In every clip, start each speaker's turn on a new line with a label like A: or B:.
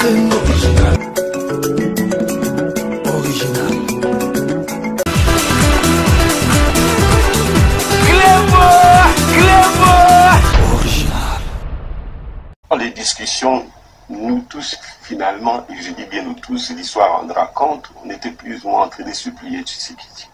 A: Original. Original. Original.
B: Dans les discussions, nous tous, finalement, et je dis bien nous tous, l'histoire rendra compte, on était plus ou moins en train de supplier Tshisekedi.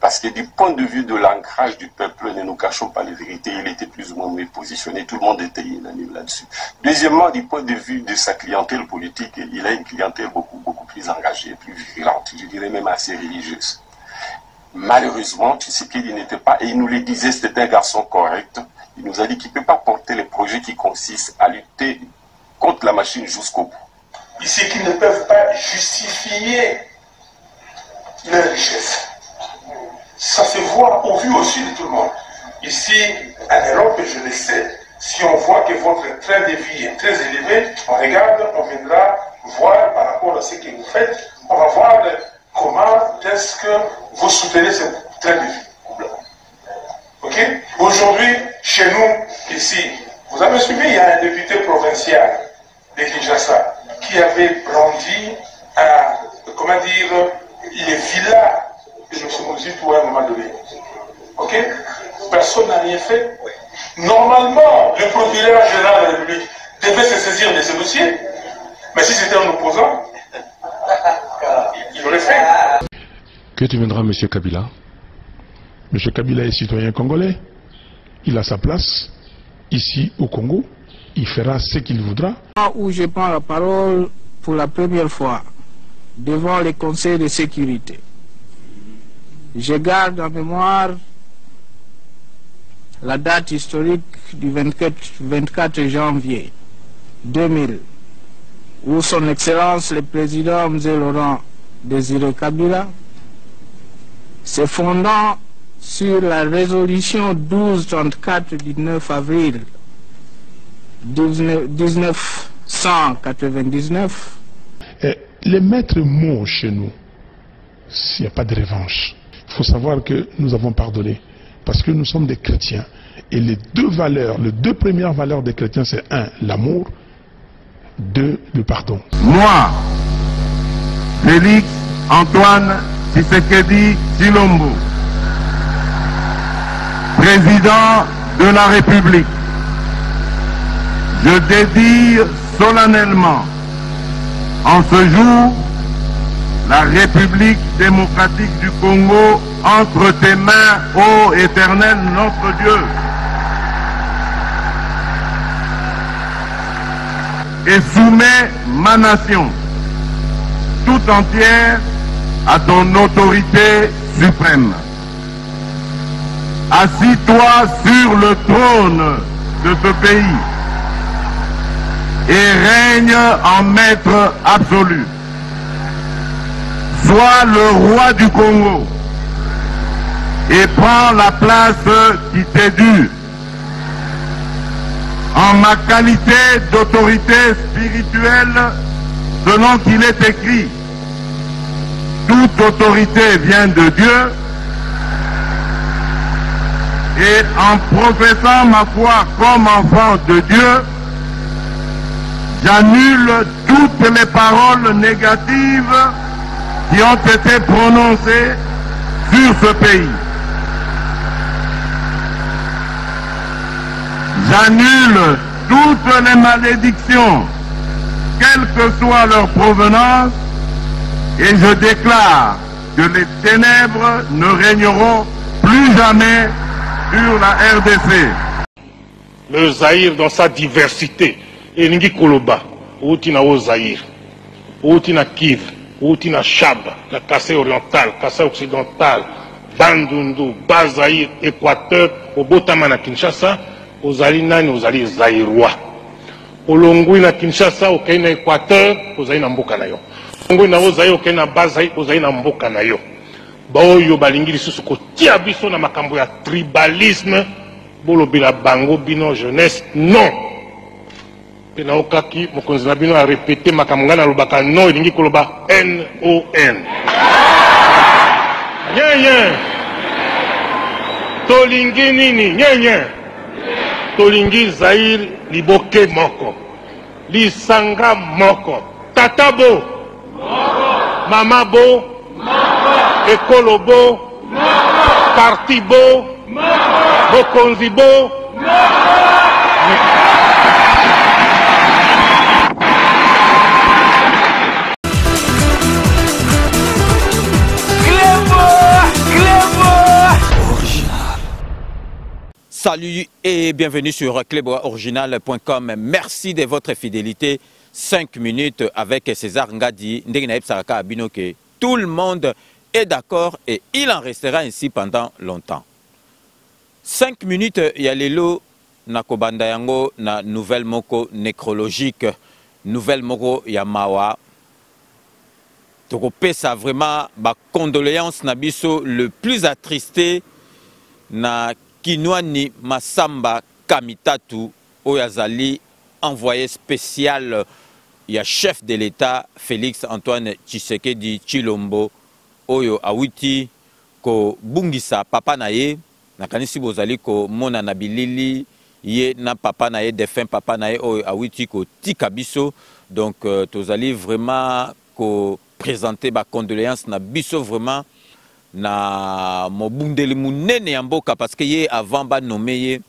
B: Parce que du point de vue de l'ancrage du peuple, ne nous cachons pas les vérités, il était plus ou moins mieux positionné, tout le monde était unanime là-dessus. Deuxièmement, du point de vue de sa clientèle politique, il a une clientèle beaucoup plus engagée, plus virulente, je dirais même assez religieuse. Malheureusement, Tshisekedi n'était pas, et il nous le disait, c'était un garçon correct, il nous a dit qu'il ne peut pas porter les projets qui consistent à lutter contre la machine jusqu'au bout.
C: Ici, qu'ils ne peuvent pas justifier leur richesse. Ça se voit au vu aussi de tout le monde. Ici, en Europe, je le sais, si on voit que votre train de vie est très élevé, on regarde, on viendra voir par rapport à ce que vous faites, on va voir comment est-ce que vous soutenez ce train de vie. Ok? Aujourd'hui, chez nous, ici, vous avez suivi, il y a un député provincial de Kinshasa qui avait brandi comment dire, les villas de M. à un moment donné. Ok? Personne n'a rien fait. Normalement, le procureur général de la République devait se saisir de ce dossier. Mais si c'était un opposant, il l'aurait fait.
D: Que deviendra M. Kabila? M. Kabila est citoyen congolais. Il a sa place ici au Congo. Il fera ce qu'il voudra.
E: Où je prends la parole pour la première fois devant les conseils de sécurité, je garde en mémoire la date historique du 24 janvier 2000, où son Excellence le Président M. Laurent Désiré Kabila, se fondant sur la résolution 1234 du 9 avril 1999.
D: Les maîtres mots chez nous, s'il n'y a pas de revanche, il faut savoir que nous avons pardonné. Parce que nous sommes des chrétiens. Et les deux premières valeurs des chrétiens, c'est 1, l'amour, 2, le pardon.
F: Moi, Félix Antoine Tshisekedi Tshilombo, président de la République, je dédie solennellement en ce jour la République démocratique du Congo entre tes mains, ô Éternel notre Dieu. Et soumets ma nation tout entière à ton autorité suprême. Assis-toi sur le trône de ce pays et règne en maître absolu. Sois le roi du Congo et prends la place qui t'est due. En ma qualité d'autorité spirituelle, selon qu'il est écrit, toute autorité vient de Dieu, et en professant ma foi comme enfant de Dieu, j'annule toutes les paroles négatives qui ont été prononcées sur ce pays. J'annule toutes les malédictions, quelle que soit leur provenance, et je déclare que les ténèbres ne régneront plus jamais sur la RDC.
C: Le Zaïre dans sa diversité, Elingi Koloba, Outina au Zaïre, Outina Kiv, Outina Chab, la Kassai orientale, Kassai occidentale, Bandundu, Bazaïr, Équateur, au Botamana Kinshasa, aux Alinani, aux Ali Zaïrois. Au Longui na Kinshasa, au Kenya Équateur, aux Aïna Mbokanayo. Longui na Ozaï, au Kenya Bazaï, aux Aïna Mbokanayo. Baoyo Balingiri Susuko, Tiabiso na makambo ya tribalisme, Bolobila Bango, Bino jeunesse, non. Pena okaki, mokonzi na bino a répété makambo na lobaka non, Elingi Koloba N-O-N. Nyenye. Tolingi nini, nyenye. Tolingi Zaïre liboke moko. Lisanga moko.
F: Tata Bo, Mama Bo, Ekolo Bo, Parti Bo, Bokonzi Bo.
G: Salut et bienvenue sur cleboaoriginal.com. Merci de votre fidélité. 5 minutes avec César Ngadi. Tout le monde est d'accord et il en restera ainsi pendant longtemps. 5 minutes, il y a l'élo na kobanda yango na nouvelle moko nécrologique. Nouvelle moko yamawa. Toko pesa vraiment ba condoléance na biso le plus attristé na Kinwani Masamba Kamitatu Oyazali, envoyé spécial, il y a chef de l'État Félix Antoine Tshisekedi Tshilombo Oyo Awiti ko bungisa papa naye nakanisi bozali ko mona na bilili ye na papa naye défunt papa naye Oyo Awiti ko tikabiso donc tozali vraiment ko présenter ba condoléances na biso vraiment na mobundeli munene ya mboka parce que ye avant ba nommé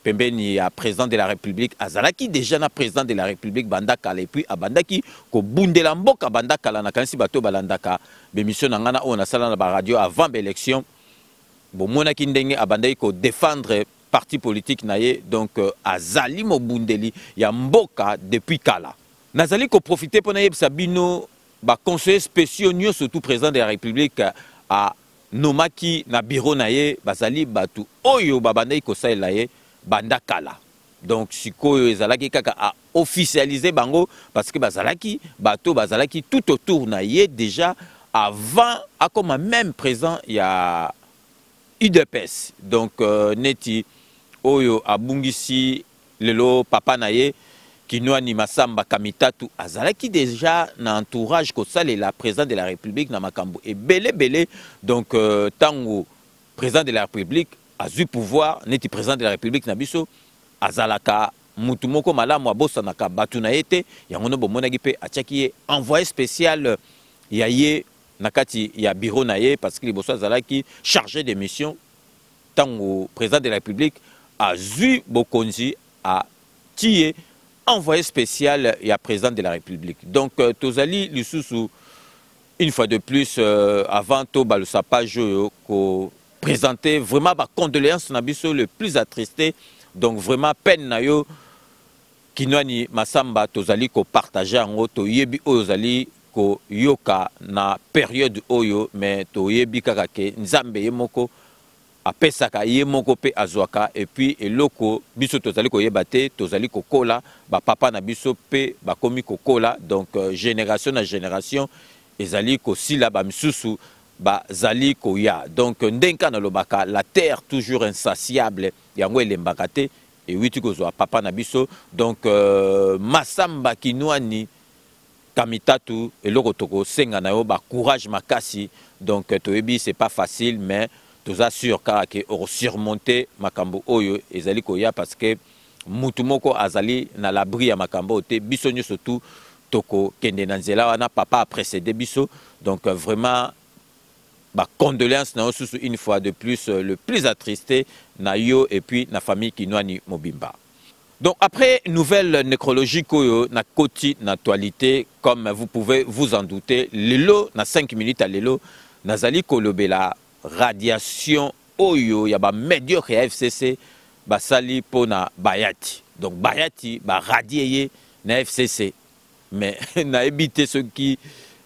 G: pembeni ya président de la République azalaki déjà na président de la République bandaka et puis abandaki ko bundela mboka bandaka la na kanisi bato balandaka bémission na ngana on a sala na ba radio avant l'élection bon monaki ndenge abandaki ko défendre parti politique naye donc azali mobundeli ya mboka depuis kala nazali ko profiter pour na yebisa bino ba conseillers spéciaux nyo surtout président de la République a nomaki na bureau naye bazali batu oyo babandai ko saela ye bandakala donc sikoyo ezalaki kaka a officialiser bango parce que bazalaki bato bazalaki tout autour na ye déjà avant a comme même présent il y a UDPS donc neti oyo abungisi lelo papa naye Kinwani Masamba Kamitatu azalaki déjà na entourage ko sale la président de la République na makambo et belé donc tango président de la République a eu pouvoir neti président de la République na biso azalaka mutu moko malamu abosanaka batu na yete yango no bomonaki pe atiaki envoyé spécial ya ye nakati ya bureau na ye parce que liboso azalaki chargé de mission tango président de la République a eu bokonzi a tié envoyé spécial et à président de la République. Donc, Tozali Lussusu, une fois de plus, avant Toba le sapage, présenté vraiment ma condoléance nabiso le plus attristé. Donc, vraiment, peine nayo, Kinwani Masamba, Tozali ko partager en auto, yebi ozali ko yoka na période oyo, mais to yebi kakake, nzambe yemoko, apesaka ye moko pe azwaka et puis eloko biso tozali ko yebate tozali ko kola ba papa na biso pe ba komi ko kola donc génération na génération ezali ko sila ba misusu ba zali ko ya donc ndenka na lobaka la terre toujours insatiable yango elembaka te et witi ko zwa papa na biso donc Masamba Kinwani Kamitatu eloko toko senga na yo ba courage makasi donc toyebi c'est pas facile mais tous assure que surmonter makambo oyo ezali koya parce que mutumoko azali na l'abri ya makambo te biso nyo surtout toko kende na nzela wana papa a précédé biso donc vraiment ba condoléances na osusu une fois de plus le plus attristé na yo et puis na famille Kinwani Mobimba. Donc après nouvelle nécrologique oyo na koti na actualité comme vous pouvez vous en douter lelo na 5 minutes à lelo nazali kolobela radiation oyo ya ba médiocre ya FCC basali pona Bayati donc Bayati ba radier na FCC mais na éviter ceux qui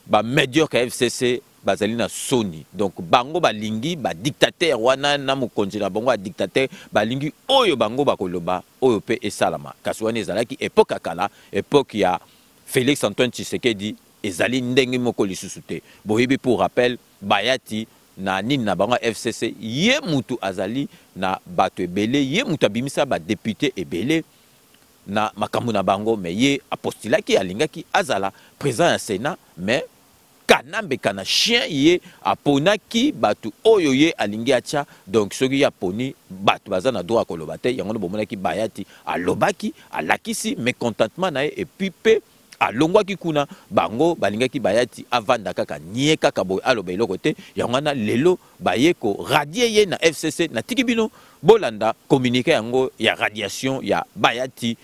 G: ba médiocre ya FCC bazali na soni donc bango balingi ba dictateur wana na mokonzi na bango ba dictateur balingi oyo bango bakoloba oyo pe esalama kasi wana ezalaki époque kala époque ya Félix Antoine Tshisekedi ezali ndenge moko lisusu te boyebi pour rappel Bayati na nini na bango FCC ye mutu azali na bato ebele ye mutu abimisa ba député ebele na makambo na bango mais ye apostolaki alingaki azala président ya Sénat mais kanambe kana chien ye aponaki bato oyo ye alingi atia donc soki ya poni bato baza na droit koloba te yango bomonaki Bayati alobaki alakisi mécontentement na ye et puis pe alongwaki kuna bango balingaki bayati avanda kaka nie kaka boy aloba eloko te yango na lelo bayeko radier ye na FCC na tikibino bolanda communiquer yango ya radiation ya bayati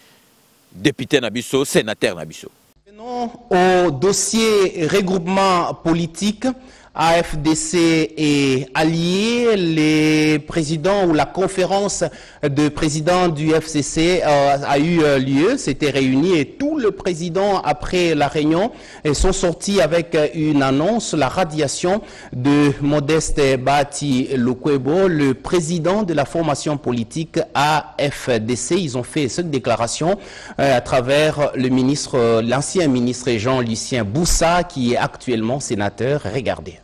G: député na biso sénateur na biso.
H: Venons au dossier regroupement politique. AFDC et alliés, les présidents ou la conférence de présidents du FCC a eu lieu, s'était réuni et tous les présidents après la réunion sont sortis avec une annonce, la radiation de Modeste Bahati Lukwebo, le président de la formation politique AFDC. Ils ont fait cette déclaration à travers le ministre, l'ancien ministre Jean-Lucien Boussa qui est actuellement sénateur. Regardez.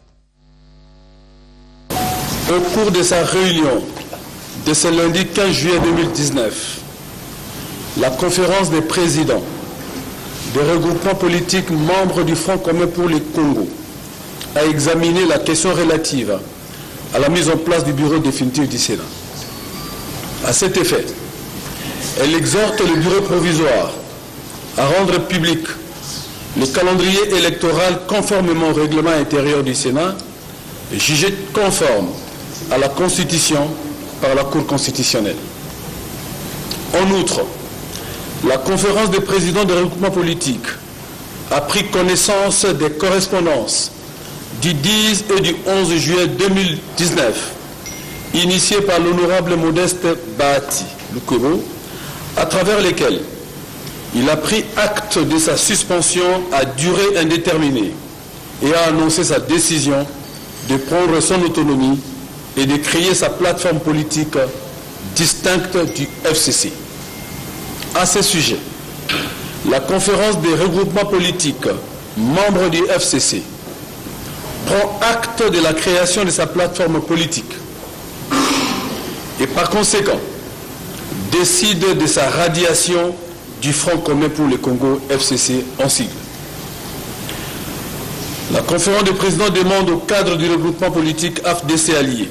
I: Au cours de sa réunion de ce lundi 15 juillet 2019, la conférence des présidents des regroupements politiques membres du Front commun pour le Congo a examiné la question relative à la mise en place du bureau définitif du Sénat. À cet effet, elle exhorte le bureau provisoire à rendre public le calendrier électoral conformément au règlement intérieur du Sénat, jugé conforme à la Constitution par la Cour constitutionnelle. En outre, la conférence des présidents des regroupements politiques a pris connaissance des correspondances du 10 et du 11 juillet 2019 initiées par l'honorable Modeste Bahati Lukwebo, à travers lesquelles il a pris acte de sa suspension à durée indéterminée et a annoncé sa décision de prendre son autonomie et de créer sa plateforme politique distincte du FCC. À ce sujet, la conférence des regroupements politiques membres du FCC prend acte de la création de sa plateforme politique et par conséquent décide de sa radiation du Front commun pour le Congo FCC en sigle. La conférence des présidents demande au cadre du regroupement politique AFDC allié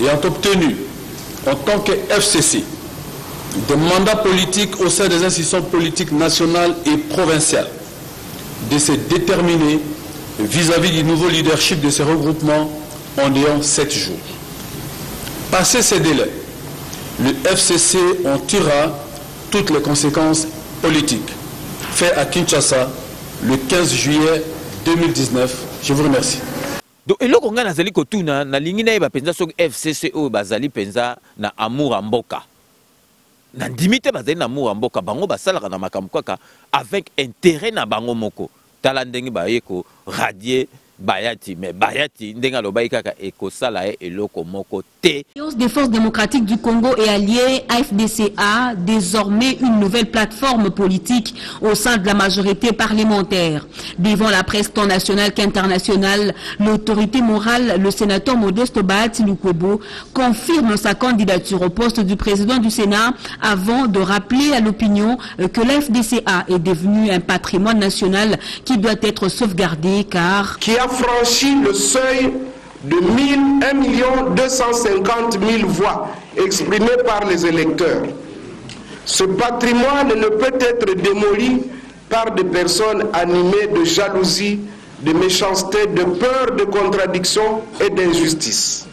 I: ayant obtenu en tant que FCC des mandats politiques au sein des institutions politiques nationales et provinciales de se déterminer vis-à-vis du nouveau leadership de ces regroupements en ayant 7 jours. Passé ces délais, le FCC en tirera toutes les conséquences politiques. Fait à Kinshasa le 15 juillet 2019. Je vous remercie.
G: Donc, eloko nga nazali kotuna na lingi na yeba penza sok FCC o bazali penza na amour mboka. Na ndimite bazali na amour mboka bango basalaka na makambo kaka avec intérêt na bango moko. Tala ndenge bayeko radier Bayati, mais Bayati, ndenga lobaï kaka eko salae eloko moko te.
J: Des forces démocratiques du Congo et alliés, AFDCA, désormais une nouvelle plateforme politique au sein de la majorité parlementaire. Devant la presse tant nationale qu'internationale, l'autorité morale, le sénateur Modeste Bahati Lukwebo, confirme sa candidature au poste du président du Sénat avant de rappeler à l'opinion que l'AFDCA est devenu un patrimoine national qui doit être sauvegardé car...
C: Qui a franchi le seuil de 1 250 000 voix exprimées par les électeurs. Ce patrimoine ne peut être démoli par des personnes animées de jalousie, de méchanceté, de peur, de contradiction et d'injustice.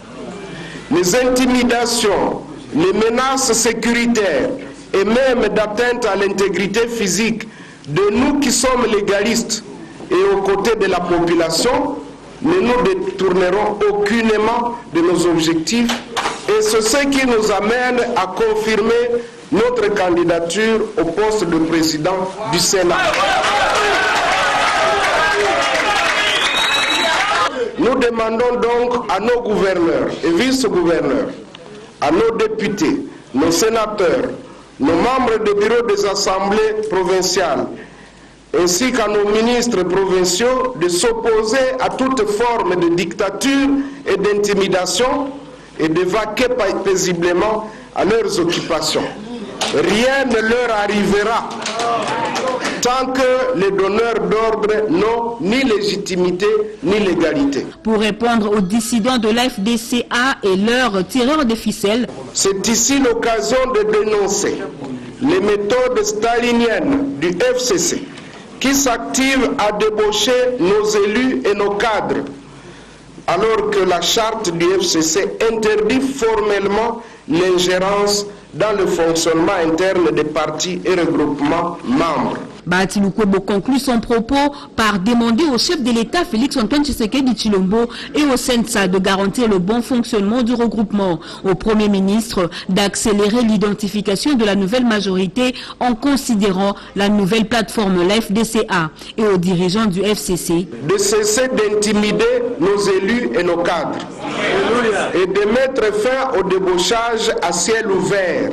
C: Les intimidations, les menaces sécuritaires et même d'atteinte à l'intégrité physique de nous qui sommes légalistes et aux côtés de la population, ne nous détournerons aucunement de nos objectifs et c'est ce qui nous amène à confirmer notre candidature au poste de président du Sénat. Nous demandons donc à nos gouverneurs et vice-gouverneurs, à nos députés, nos sénateurs, nos membres de bureau des assemblées provinciales, ainsi qu'à nos ministres provinciaux de s'opposer à toute forme de dictature et d'intimidation et de vaquer paisiblement à leurs occupations. Rien ne leur arrivera tant que les donneurs d'ordre n'ont ni légitimité ni légalité.
J: Pour répondre aux dissidents de l'AFDCA et leurs tireurs de ficelles,
C: c'est ici l'occasion de dénoncer les méthodes staliniennes du FCC
K: qui s'active à débaucher nos élus et nos cadres, alors que la charte du FCC interdit formellement l'ingérence dans le fonctionnement interne des partis et regroupements membres.
J: Bahati Lukwebo conclut son propos par demander au chef de l'État Félix-Antoine Tshisekedi Tshilombo et au CENSA de garantir le bon fonctionnement du regroupement, au Premier ministre d'accélérer l'identification de la nouvelle majorité en considérant la nouvelle plateforme, la FDCA, et aux dirigeants du FCC
K: de cesser d'intimider nos élus et nos cadres et de mettre fin au débauchage à ciel ouvert.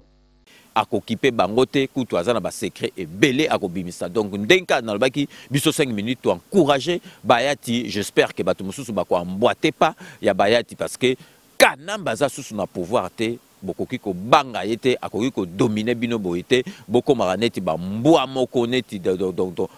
G: Akokipe bangote kutu azana ba secret et belé akobimisa. Donc ndenka nalbaki biso 5 minutes to encourager Bayati. J'espère que batu mususu bako emboîter pas ya Bayati parce que kanamba za susu na pouvoir te bokoki ko banga yete akoki ko dominer bino boite boko maraneti ba mbwa moko neti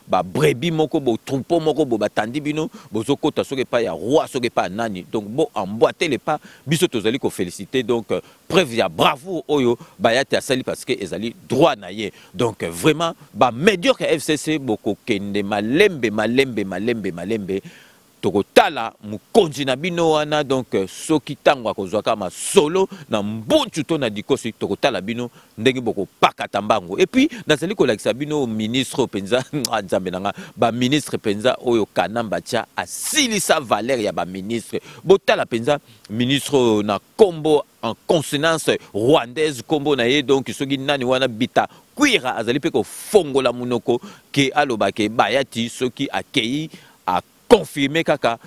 G: ba brebi moko bo troupeau moko bo batandi bino bozoko ta soke pa ya roi soke pa nani donc bo emboîter les pas biso tozali ko féliciter donc preuve ya bravo oyo Bayati asali parce que ezali droit na ye donc vraiment ba médiocre FCC boko kende malembe tokotala mukonzi na bino wana donc soki tango akozwaka ma solo na mbunchu to na dikosi tokotala bino ndenge boko pakata mbango et puis nazali kolakisa bino ministre penza nzambe nanga ba ministre penza oyo kanamba tia asilisa valeur ya ba ministre botala penza ministre na kombo en consonance rwandaise kombo na ye donc soki nani wana bita kwira azali pe ko fongola munoko ke alobake Bayati soki akei a confirmer kaka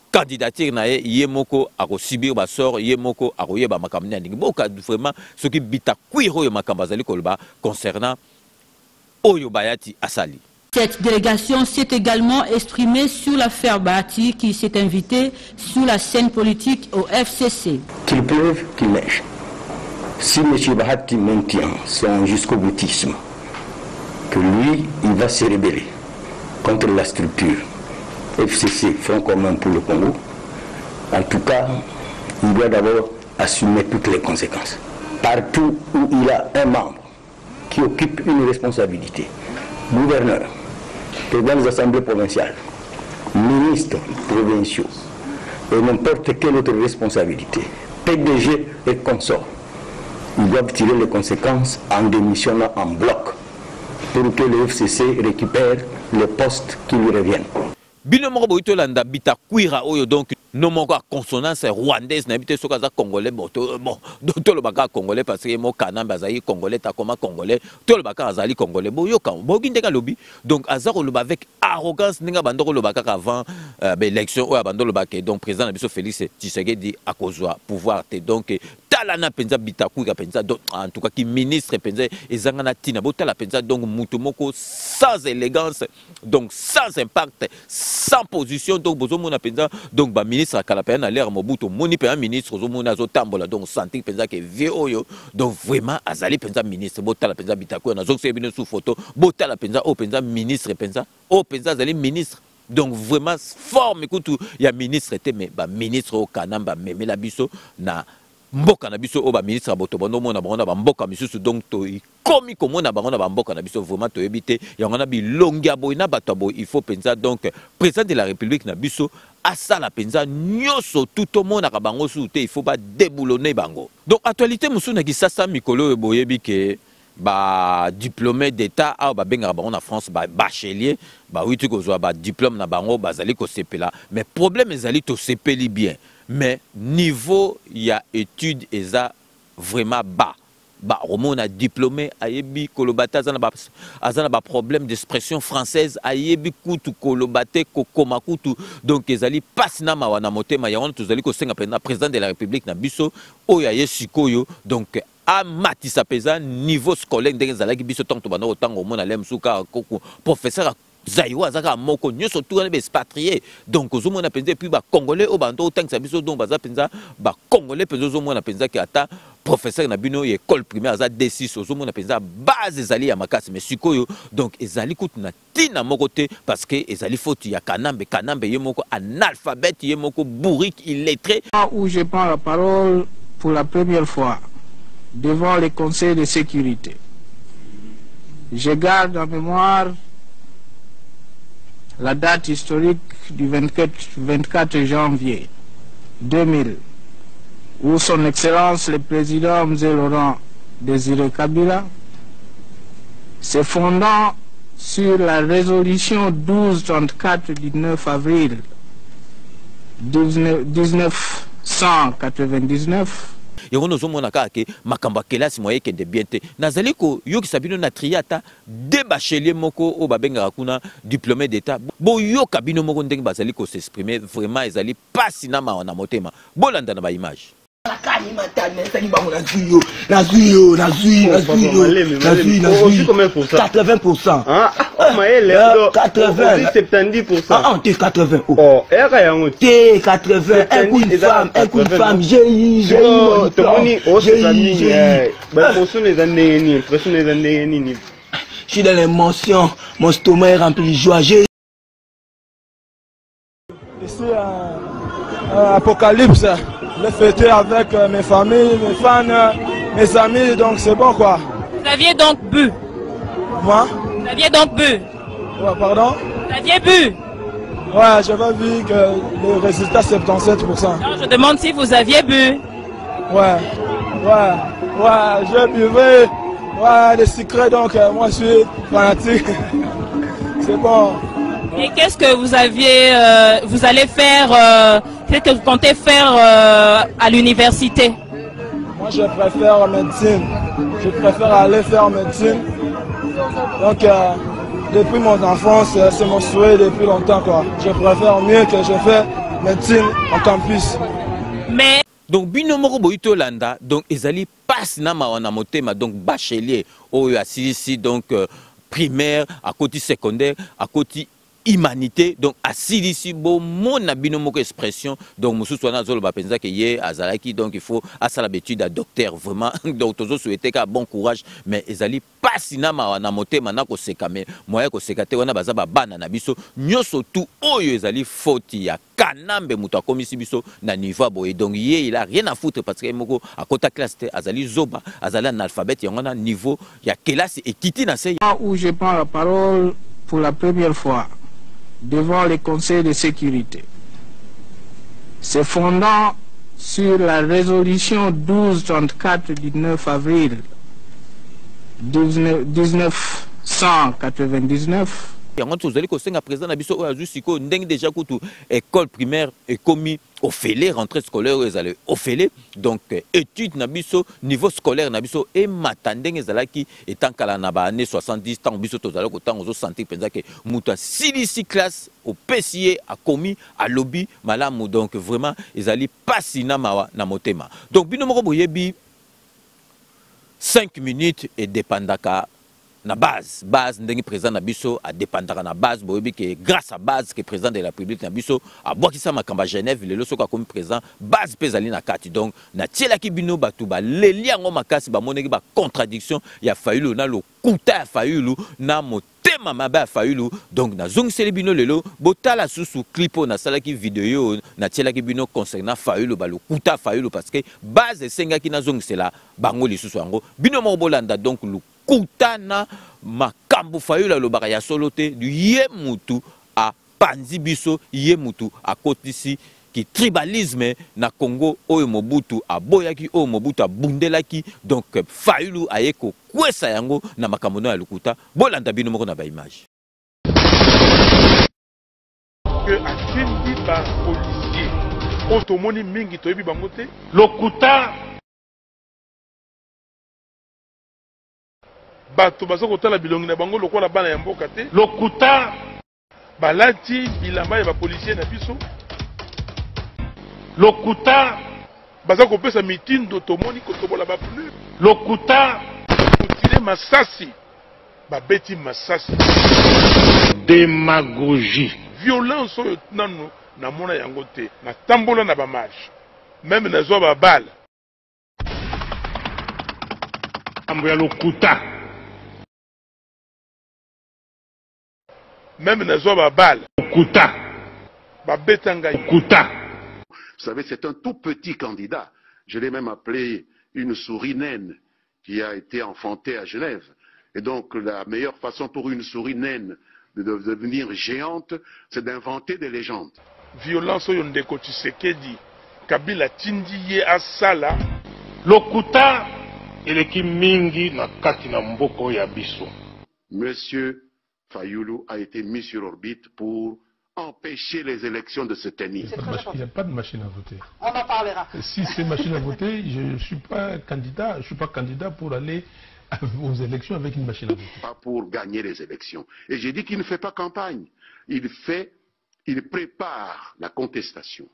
G: candidature na ye moko ako subir ba sort ye moko ako yeba makamnya ndingi boka vraiment ce qui bita kwiro yo makamba zali kolba concernant oyo Bayati asali.
J: Cette délégation s'est également exprimée sur l'affaire Bahati qui s'est invitée sur la scène politique au FCC.
L: Qu'il pleuve, qu'il neige. Si M. Bahati maintient son jusqu'au boutisme, que lui, il va se rebeller contre la structure FCC, Front commun pour le Congo, en tout cas, il doit d'abord assumer toutes les conséquences. Partout où il a un membre qui occupe une responsabilité, gouverneur, président des assemblées provinciales, ministres provinciaux, et n'importe quelle autre responsabilité, PDG et consorts, ils doivent tirer les conséquences en démissionnant en bloc pour que le FCC récupère les postes qui lui reviennent.
G: Bino moko boito landa bita kwira oyo donc no moko consonance rwandaise na bité soka za congolais bon to le baka congolais parce que mo kanamba za congolais ta koma congolais to le baka azali congolais bo yoka bo gindeka lobi donc azaro le avec arrogance ninga bandoko le baka avant élection o abando le baka donc président na biso Félix Tshisekedi akozwa pouvoir te donc talana penza bita kwira penza donc en tout cas qui ministre penza ezanga na tina bo tala penza donc mutu moko sans élégance donc sans impact sans position donc bozomona penza donc ba ministre akala na l'air Mobutu moni pe un ministre zomona zo tambola donc santi penza ke vie oyo donc vraiment azali penza ministre botala penza bitako na zo sebino sous photo botala penza o penza ministre penza o penza azali ministre donc vraiment forme kutu ya ministre te mais ba ministre o kanamba memela biso na mboka na biso o ba ministre boto bondo mona bango ba mboka misusu donc to komi komona bango na ba mboka na biso vraiment to ebite yango na bilongia boy na bato boy il faut penza donc président de la République na biso asala penza nyoso tout au monde bango soute il faut pas déboulonner bango donc actualité musu na kisasa mikolo boyebi ke ba diplômé d'état a ba benga bango na France ba bachelier ba witu ko zo ba diplôme na bango bazali ko sepela mais problème ezali to sepeli bien mais niveau il y a étude eza vraiment bas ba romo na diplômé ayebi kolobata azana ba problème d'expression française ayebi kutu kolobate kokoma kutu donc ezali passe na mawana motema ya on tozali ko senga président de la République na biso oyo aye sikoyo donc a matisa pesa niveau scolaire ndenge zalaki biso tanto bana otango mona lemsuka koko professeur Zaïwa zaka moko nyoso tout les expatriés donc ozomona penza puis ba congolais au bando tant que ça biso donc baza penza ba congolais penza ozomona penza ki ata professeur na bino école primaire za D6 ozomona penza base ezali ya makasi mais sikoyo donc ezali kutu na tina moko te parce que ezali faute ya kanambe ye moko analphabète ye moko bourrique illettré.
E: Où je prends la parole pour la première fois devant les conseils de sécurité, je garde en mémoire la date historique du 24 janvier 2000, où son Excellence le Président Mzee Laurent Désiré Kabila, se fondant sur la résolution 1234 du 9 avril 1999,
G: yango nozomona kaka ke makambo ya kelasi moye ekende bien te nazali koyokisa bino na triata de bachelier moko oyo babengaka kuna diplômé d'état boyoka bino moko ndenge bazali s'exprimer vraiment ezali pasi na mawa na motema bolanda na baimage.
A: Nazui. Combien pour ça? 80%. Ah, oh, 80. 70%. Ah, t'es 80. Oh, t'es 80. Un coup une femme, j'ai eu. Je suis dans l'émotion, mon stomac est rempli de joie. Ici,
M: Apocalypse. Le fêter avec mes familles, mes fans, mes amis, donc c'est bon quoi.
N: Vous aviez donc bu?
M: Moi?
N: Vous aviez donc bu?
M: Ouais, pardon?
N: Vous aviez bu?
M: Ouais, j'avais vu que le résultat 77%.
N: Non, je demande si vous aviez bu.
M: Ouais, je buvais, des secrets, donc moi je suis fanatique. C'est bon.
N: Et qu'est-ce que vous aviez, vous allez faire, qu'est-ce que vous comptez faire à l'université?
M: Moi je préfère médecine, je préfère aller faire médecine. Donc depuis mon enfance, c'est mon souhait depuis longtemps quoi. Je préfère mieux que je fais médecine en campus.
N: Mais
G: donc bino moko boito landa donc ezali passe na mawa na motema donc bachelier oyo asisi donc primaire à côté secondaire à côté humanité donc asilisi bo mona bino moko expression donc mususu wana zolo ba penza ke ye azalaki donc il faut asala l'étude à docteur vraiment donc tozo souhaiter ka bon courage mais ezali pasi na mawa na motema na ko sekame moya ko sekate wana baza ba bana na biso nyoso tu oyo ezali faute ya kanambe muto akomisi biso na niveau boye donc ye il a rien à foutre parce que moko à kota classe te azali zoba azali analphabète yango na niveau ya kelasi ekiti na se
E: où je prends la parole pour la première fois devant les conseils de sécurité, se fondant sur la résolution 1234 du 9 avril 1999.
G: yango tozali kosenga président na biso oyo azwi sikoyo ndenge déjà kutu école primaire ekomi ofele rentrée scolaire oyo ezali ofele donc étude na biso niveau scolaire na biso emata ndenge ezalaki etankala na baannée 70 ntango biso tozali kotango ozosentir mpenza ke moto asilisi classe opesi ye akomi alobi malamu donc vraiment ezali pasi na mawa na motema donc bino moko boyebi 5 minutes edépendaka na base ndenge président na biso a dépendaka na base boyebi ke grâce à base que président de la République na biso a bwakisa makamba Genève lelo soka comme président base pezali na kati donc na tielaki bino batu ba leli yango makasi ba moneki ba contradiction ya Fayulu na lo kuta ya Fayulu na motema mabe ya Fayulu donc na zongiseli bino lelo botala susu clipo na salaki vidéo na tielaki bino concernant Fayulu ba lo kuta Fayulu parce que base sengaki na zongisela bango lisusu yango bino mo bolanda donc lo kutana makambo Fayulu alobaka ya solo te ye mutu a panzi biso ye mutu a kotisi ki tribalisme na Congo oyo Mobutu aboyaki oyo Mobutu abundelaki donc Fayulu ayeko kwesa yango na makambo no ya lukuta bolanda bino moko na ba image
C: que atindi ba policier otomoni mingi toyebi bango te lokuta bato baza kotala bilongi na bango lokola bana ya mboka te lokuta balati bilamba ya bapolisier na biso lokuta baza kopesa mitindo tomoni kotobola bapneu lokuta kotile masasi babeti masasi démagogie violence oyo nano namona yango te natambola na bamarche meme nazwa babala ambo ya lokuta même nazo ba balle kuta ba betanga kuta.
O: Vous savez, c'est un tout petit candidat. Je l'ai même appelé une souris naine qui a été enfantée à Genève. Et donc la meilleure façon pour une souris naine de devenir géante, c'est d'inventer des légendes.
D: Violence oyo ndeko Tshisekedi Kabila tindiye asala
C: lokuta eleki mingi na kati na mboko ya biso.
O: Monsieur Fayulu a été mis sur orbite pour empêcher les élections de se tenir.
D: Il n'y a pas de machine à voter.
P: On en parlera.
D: Si c'est machine à voter, je ne suis pas candidat. Je ne suis pas candidat pour aller aux élections avec une machine à voter.
O: Pas pour gagner les élections. Et j'ai dit qu'il ne fait pas campagne. Il prépare la contestation.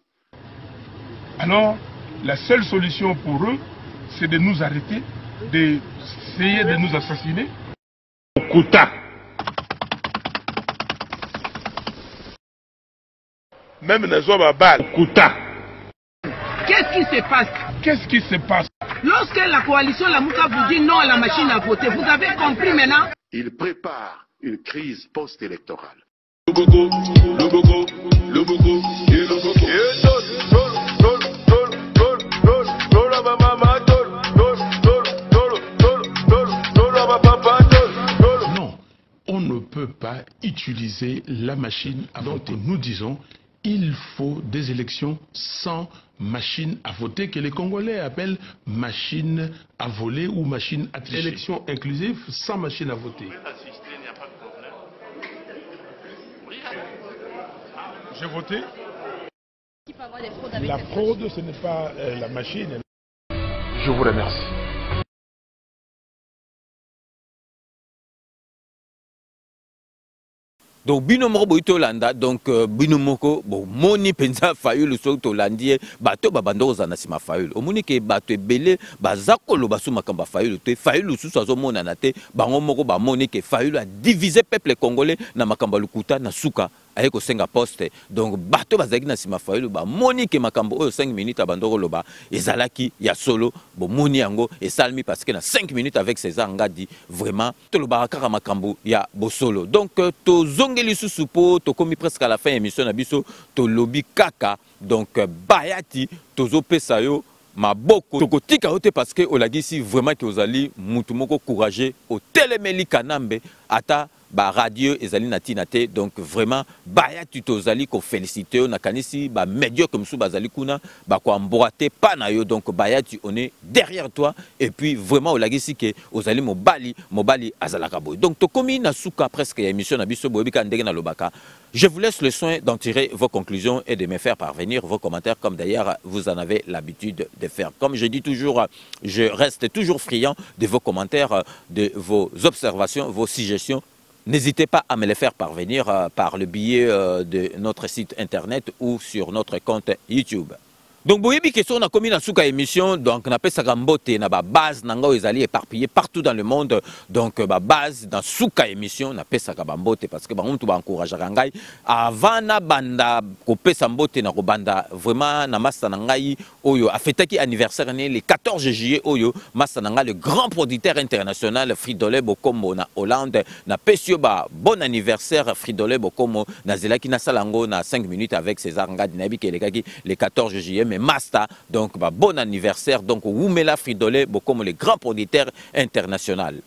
D: Alors, la seule solution pour eux, c'est de nous arrêter, d'essayer de nous assassiner.
C: Kouta.
D: Même Nazoba Bal.
C: Kouta.
P: Qu'est-ce qui se passe?
D: Qu'est-ce qui se passe?
P: Lorsque la coalition Lamuka vous dit non à la machine à voter, vous avez compris maintenant?
O: Il prépare une crise post-électorale.
D: Non, on ne peut pas utiliser la machine à voter. Nous disons il faut des élections sans machine à voter, que les Congolais appellent machine à voler ou machine à tricher. Élection inclusive sans machine à voter. J'ai voté. La fraude, ce n'est pas la machine.
C: Je vous remercie.
G: Donc bino moko boy tolanda donc bino moko bo moni penza Fayulu so tolandi bato babando za na sima Fayulu omoni ke bato ebele bazakolo basu makamba Fayulu te Fayulu susu azomona na te bango moko ba moni ke Fayulu a divisé peuple congolais na makamba lukuta na suka aye ko senga poste donc bato bazaki na sima Fayulu ba moni ke makambo oyo 5 minutes abandoko loba ezalaki ya solo bo moni yango esalmi parce que na 5 minutes avec César Ngadi vraiment to loba kaka makambo ya bosolo donc to zongeli susu po to komi presque à la fin émission na biso to lobi kaka donc bayati tozo pesa yo maboko tokotika ote parce que olagisi vraiment que ozali mutu moko courageux au telemeli kanambe ata ba radio ezali na tina te donc vraiment baya tutozali ko féliciter na kanisi ba médiocre comme sou bazali kuna ba ko emboîter pas na yo donc baya tu on est derrière toi et puis vraiment olagisi ke ozali mobali azalaka boy donc to komi na suka presque émission na biso boyebika ndenge na lobaka. Je vous laisse le soin d'en tirer vos conclusions et de me faire parvenir vos commentaires comme d'ailleurs vous en avez l'habitude de faire. Comme je dis toujours, je reste toujours friand de vos commentaires, de vos observations, vos suggestions. N'hésitez pas à me les faire parvenir par le biais de notre site internet ou sur notre compte YouTube. Donc, boyebi question on a commis dans souka émission donc on appelle ça gambote na ba base nanga ezali éparpillé partout dans le monde donc ba base dans souka émission on appelle ça gambote parce que bango tout ba encourager ngai avant na banda ko pesa mbote na ko banda vraiment na massa ngai oyo afetaki anniversaire né le 14 juillet oyo massa nanga le grand producteur international Fridolin Bokombo na Hollande na pesio ba bon anniversaire Fridolin Bokombo na zelaki na salango na 5 minutes avec César Ngadi na bi kelekaki le 14 juillet mais Masta, donc bah, bon anniversaire, donc Woumela Fridolin, comme les grands producteurs internationaux.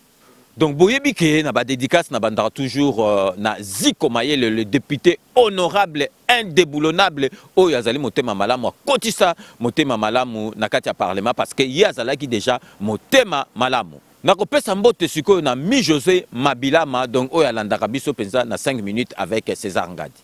G: Donc Boyebike, na ba dédicace, na bandara toujours na Ziko Maye, le député honorable, indéboulonnable, oh yazali motema malamu, kotisa motema malamu na katia parlement parce que yazala qui déjà motema malamu. Na kopesa mbote siko na mi José Mabilama, donc oh yalandaka biso penza na 5 minutes avec César Ngadi.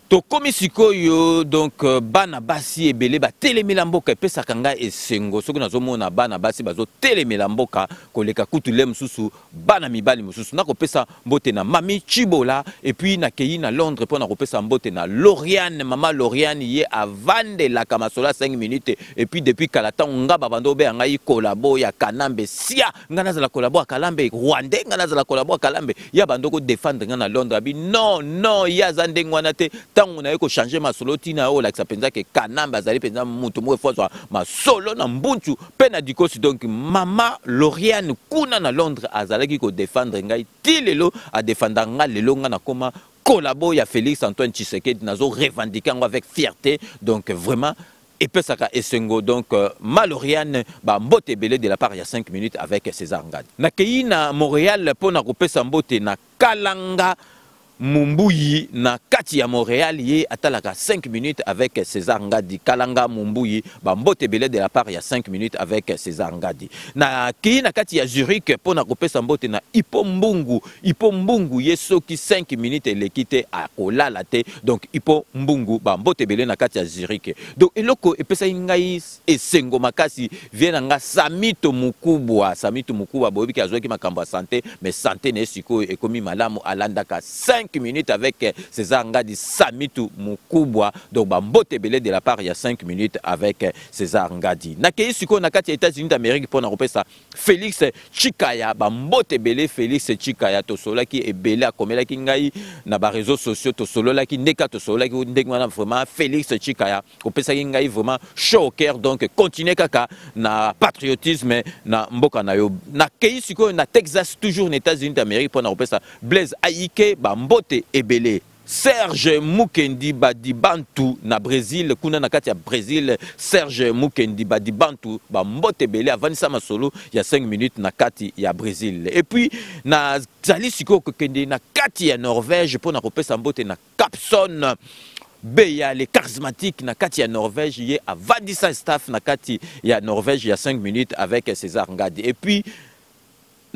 G: To komi sikoyo donc bana basi ebele ba telemela mboka epesa kanga esengo soki nazomona bana basi bazo telemela mboka koleka kutule mususu bana mibali mususu nakopesa mbote na mami Chibola et puis na keyi na Londres pour na kopesa mbote na Lauriane mama Lauriane ye avande la kamasola 5 minutes et puis depuis kalata nga babando be ngai kolabo ya Kanambe sia ngana za la kolabo ya Kalambe Rwanda ngana za la kolabo ya Kalambe ya bandoko défendre ngana Londres abi non ya zande ngwana te tant on a changer ma solo tina o la penza que Kanamba azali penza mutu mo fois ma solo na mbuntu pena dikosi donc mama Lauriane kuna na Londres azalaki ko défendre ngai tilelo a défendre nga lelo nga na koma collabo ya Félix Antoine Tshisekedi nazo revendiquer avec fierté donc vraiment et pesaka esengo donc Maloriane ba mbote belé de la part il y a 5 minutes avec César Ngadi na keyi na Montréal pour na kopesa mbote na Kalanga Mumbuyi na kati ya Montréal ye atalaka 5 minutes avec César Ngadi. Kalanga Mumbuyi bambote belé de la part ya 5 minutes avec César Ngadi. Na ki na kati ya Zurich pona kopesa mbote na Ipo Mbungu ye soki 5 minutes lekite a kolala te. Donc Ipo Mbungu bambote belé na kati ya Zurich. Donc eloko epesa ngai esengo makasi viena nga Samito Mukubwa bobi ki azwaki makambo ya santé mais santé ne siko ekomi malamu alandaka 5 minutes avec César Ngadi Samitu Mukubwa. Donc bambote belé de la part il y a 5 minutes avec César Ngadi. Nakei siko na kati ya États-Unis d'Amérique pona kopesa Félix Chikaya bambote belé Félix Chikaya tosolaki ebele akomelaki ngai na ba réseaux sociaux tosololaki ndeka tosolaki ndengwana vraiment Félix Chikaya kopesaki ngai vraiment chaud au cœur. Donc continuez kaka na patriotisme na mboka na yo. Nakei siko na Texas toujours aux États-Unis d'Amérique pona kopesa Blaise Aïké bambote ebele Serge Mukendi Badibantu na Brésil kuna na kati ya Brésil Serge Mukendi Badibantu bambote ebele avanisa masolo ya 5 minutes na kati ya Brésil. Et puis na zali siko kokende na kati ya Norvège pona kopesa mbote na Capson Beya les charismatiques na kati ya Norvège ye avadisa staff na kati ya Norvège il y a 5 minutes avec César Ngadi. Et puis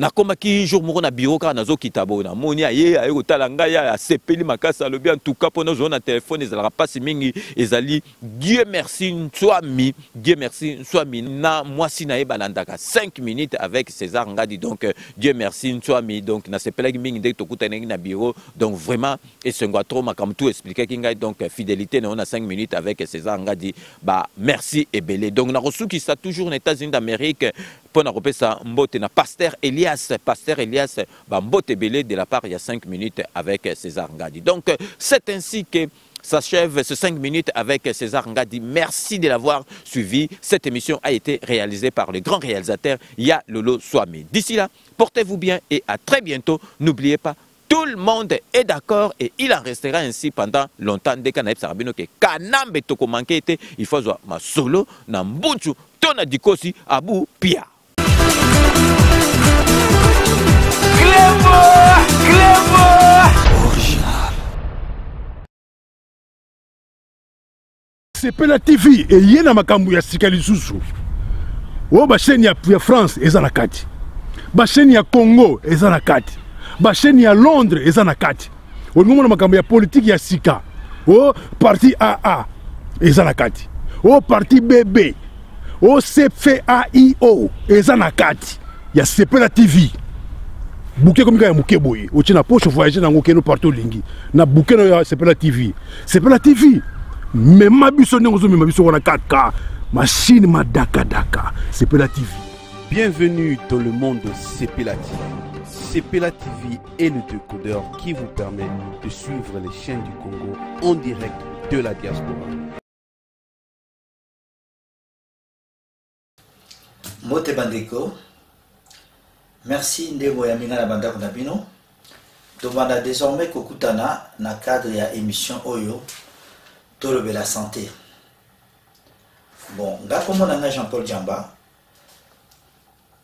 G: nakomaki jour moko na bureau ka nazo kitabo na moni aye kotala ngai ya sepeli makasa lobi en tout cas pona zo na téléphone ezalaka pasi mingi ezali Dieu merci Nswami na mwasi na ye balandaka 5 minutes avec César Ngadi. Donc Dieu merci Nswami donc na sepelaki mingi ndeki tokutanaki na bureau. Donc vraiment esengo trop makambo tout expliquer ki ngai donc fidélité na 5 minutes avec César Ngadi ba merci ebele. Donc na rosuki ça toujours aux États-Unis d'Amérique pona kopesa mbote na Pasteur Elias bambote belé de la part il y a 5 minutes avec César Ngadi. Donc c'est ainsi que s'achève ce 5 minutes avec César Ngadi. Merci de l'avoir suivi. Cette émission a été réalisée par le grand réalisateur Ya Lolo Swami. D'ici là, portez-vous bien et à très bientôt. N'oubliez pas, tout le monde est d'accord et il en restera ainsi pendant longtemps. Dès qu'on a sabino que kanambe toko manqué était, il faut voir ma solo na mbuchu tona dikosi abu pia.
D: Sepela TV et yena makambu ya sika lisusu. O ba chaîne ya France eza na kati. Ba chaîne ya Congo eza na kati. Ba chaîne ya Londres eza na kati. O ngomona makambu ya politique ya sika. O parti AA eza na kati. O parti BB. O CFAIO eza na kati. Ya Sepela TV. Bouquet comme ya muke boye. O tina poche voyager na ngokeno partout lingi. Na bouquet no ya Sepela TV. Sepela TV. Mais ma biso n'engozo mais ma biso wana 4K machine ma daka Sepela TV.
Q: Bienvenue dans le monde de Sepela TV. Sepela TV est le décodeur qui vous permet de suivre les chaînes du Congo en direct de la diaspora.
R: Mote Bandeko, merci Ndebo Yamina la banda konabino. Tomanda désormais kokutana na cadre ya émission Oyo. Tolobe la santé. Bon, nga comme on a Jean-Paul Djamba,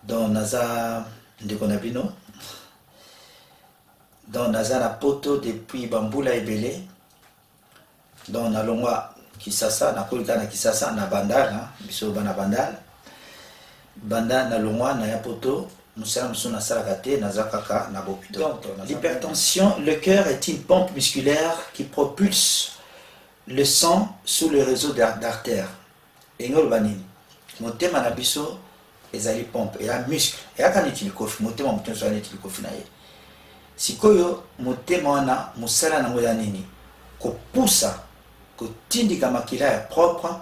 R: dans Naza Ndekonabino, dans Naza na poto depuis Bamboula et Belé, dans Nalongwa Kisasa, na Kolika na Kisasa, na Bandal, biso bana Bandal, Bandal na Longwa na ya poto, nous sommes sur na Salakate, Naza Kaka, na Bopito. L'hypertension, le cœur est une pompe musculaire qui propulse le sang sous le réseau d'artères. Et nous, mon thème à biso ezali pompe et un muscle. Et à quand il kofi, mon thème à soit il kofi nae. Si koyo mon thème na musala na moya nini, ko poussa, ko tindika makila propre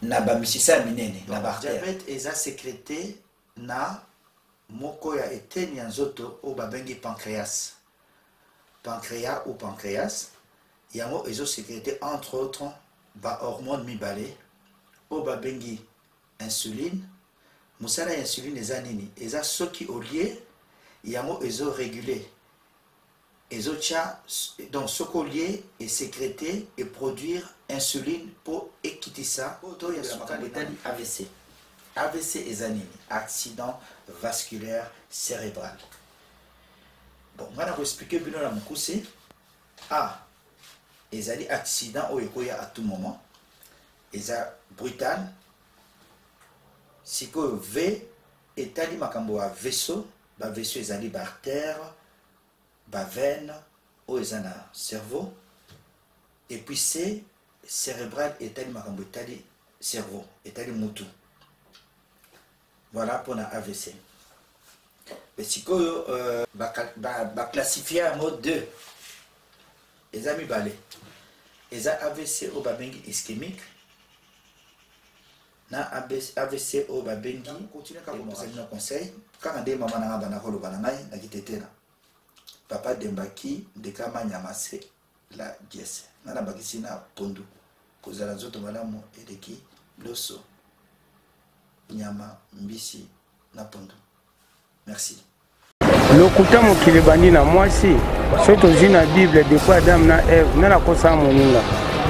R: na ba misisa minene, la artère. Diabète eza sécrété na moko ya eteni ya nzoto o babengi pancréas. Pancréas ou pancréas. Yango ezo sécrété entre autres ba hormone mibale o ba bengi insuline. Musala insuline eza nini eza soki au lieu yango ezo réguler ezo tia donc soko lié et sécréter et produire insuline pour ekitisa to ya makabetali AVC. AVC eza nini accident vasculaire cérébral. Bon, on va expliquer bino la mukuse. A ezali accident oyo ekoya à tout moment eza brutal. Sikoyo V etali makambo ya vaisseau, ba vaisseau ezali ba artère, ba veine oyo eza na cerveau. Et puis C cérébral etali makambo etali cerveau, etali mutu. Voilà pour la AVC. Mais sikoyo ba classifier en mode 2. Eza mibale. Eza AVC au babengi ischémique. Na AVC au babengi continue ka komosali na conseil. Quand ndé maman na bana ko lobana ngai na kitetela. Papa Dembaki ndeka manyamase la dièse. Na bakisi na pondu. Kozala zoto malamu eleki loso. Nyama mbisi na pondu. Merci.
S: Lokuta mokili bandi na mwasi soto zina Bible depuis Adam na Eve na kosa moninga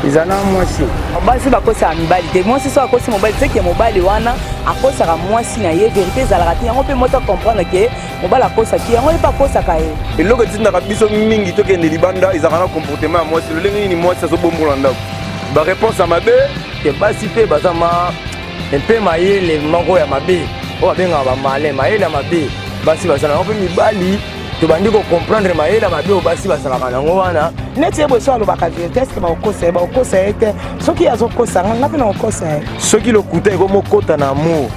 S: izana mwasi
T: basi bakosa mibali te mwasi so akosi mobali te ke mobali wana akosa ka mwasi na ye vérité ezalaka te yango pe moto comprendre ke mobali akosa ki yango pas kosa ka ye
U: eloko tinda biso mingi to kende libanda ezalaka na comportement ya mwasi lolenge ni mwasi so bombola ndako ba réponse à mabe
V: ke basi pe bazama mpe mayele moko ya mabe o babenga ba male mayele ya mabe basi basala ngo pe mibali to bandi ko comprendre mayele ya mabe o basi basala kanango wana
T: neti ebo so alobaka vérité est-ce que ba kosa ete soki azo kosa nga pe na kosa
V: soki lokuta eko mokota na amour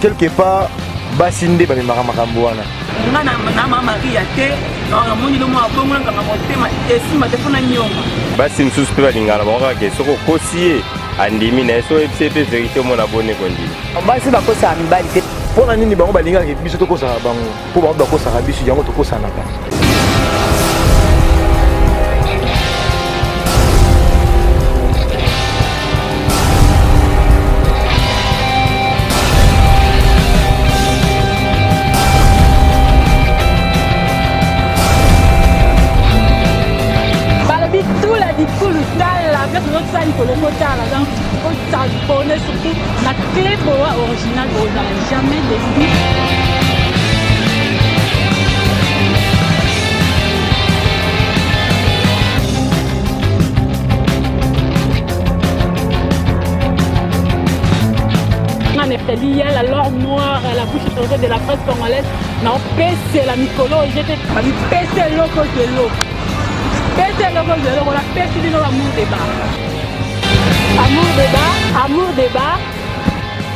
V: quelque part basi nde ba memaka makambo wana
N: nga na mama Maria te na moni lo mo abongo nga motema esima te fona nyonga
U: basi msusu pe balingana bango ke soko kosie andimi na so epsepe vérité mo na bonne kondi
T: basi bakosa mibali te
V: pona nini bango balingaka biso tokosa bango po bango bakosa biso yango tokosanaka
N: surtout la clé originale n'a jamais décidé. Il y a la loi noire à la bouche de la presse congolaise. Non, c'est la Nicolo, j'étais pété l'eau de l'eau. Pété l'eau de l'eau, on a pété l'amour débat. Amour débat,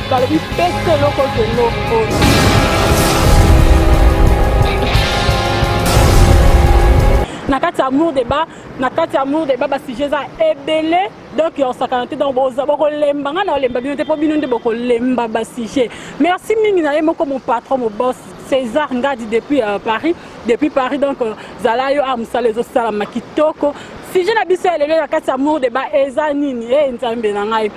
N: dans le but pété l'eau de l'eau. Nakati amour débat basi jeza ebele donc on s'akanté donc boko lemba nga na lemba bino te po bino nde boko lemba basi je merci mingi na yemo comme mon patron mon boss César Ngadi depuis Paris donc zalayo amsa les osala makitoko si je na biso elele nakati amour débat eza nini nzambe na ngai